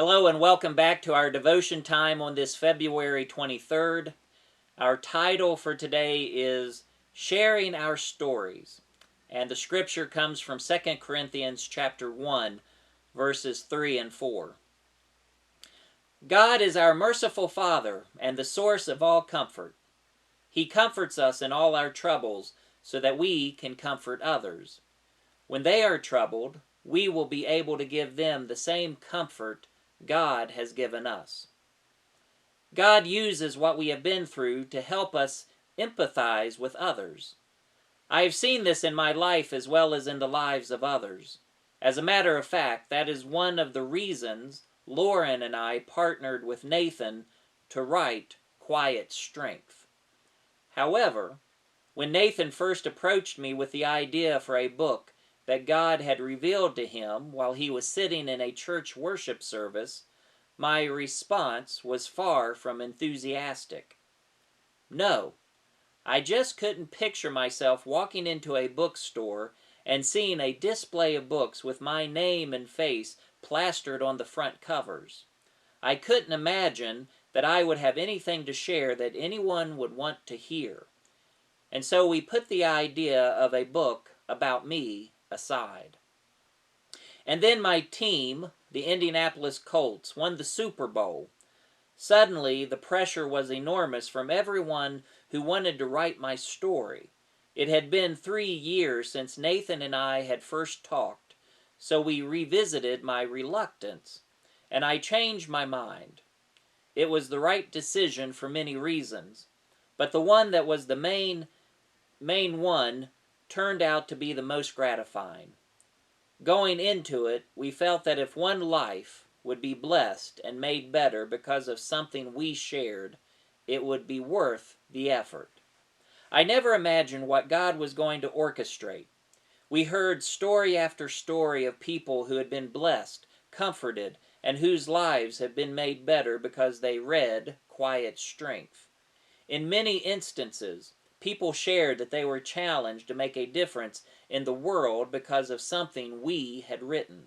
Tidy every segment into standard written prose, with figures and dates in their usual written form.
Hello and welcome back to our devotion time on this February 23rd. Our title for today is Sharing Our Stories, and the scripture comes from 2 Corinthians chapter 1, verses 3 and 4. God is our merciful Father and the source of all comfort. He comforts us in all our troubles so that we can comfort others. When they are troubled, we will be able to give them the same comfort God has given us. God uses what we have been through to help us empathize with others. I have seen this in my life as well as in the lives of others. As a matter of fact, that is one of the reasons Lauren and I partnered with Nathan to write Quiet Strength. However, when Nathan first approached me with the idea for a book that God had revealed to him while he was sitting in a church worship service, my response was far from enthusiastic. No, I just couldn't picture myself walking into a bookstore and seeing a display of books with my name and face plastered on the front covers. I couldn't imagine that I would have anything to share that anyone would want to hear. And so we put the idea of a book about me aside. And then my team, the Indianapolis Colts, won the Super Bowl. Suddenly, the pressure was enormous from everyone who wanted to write my story. It had been 3 years since Nathan and I had first talked, so we revisited my reluctance, and I changed my mind. It was the right decision for many reasons, but the one that was the main one turned out to be the most gratifying. Going into it, we felt that if one life would be blessed and made better because of something we shared, it would be worth the effort. I never imagined what God was going to orchestrate. We heard story after story of people who had been blessed, comforted, and whose lives have been made better because they read Quiet Strength. In many instances, people shared that they were challenged to make a difference in the world because of something we had written.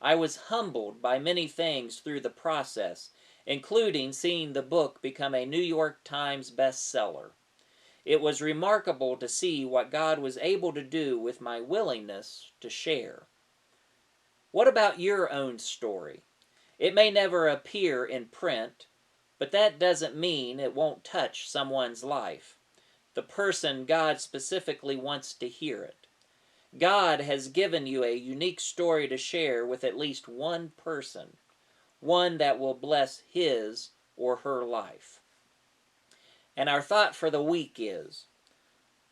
I was humbled by many things through the process, including seeing the book become a New York Times bestseller. It was remarkable to see what God was able to do with my willingness to share. What about your own story? It may never appear in print, but that doesn't mean it won't touch someone's life. The person God specifically wants to hear it. God has given you a unique story to share with at least one person, one that will bless his or her life. And our thought for the week is,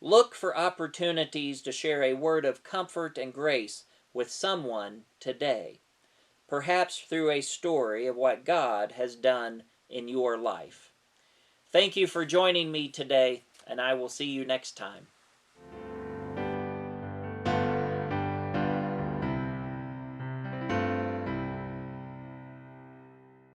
look for opportunities to share a word of comfort and grace with someone today, perhaps through a story of what God has done in your life. Thank you for joining me today, and I will see you next time.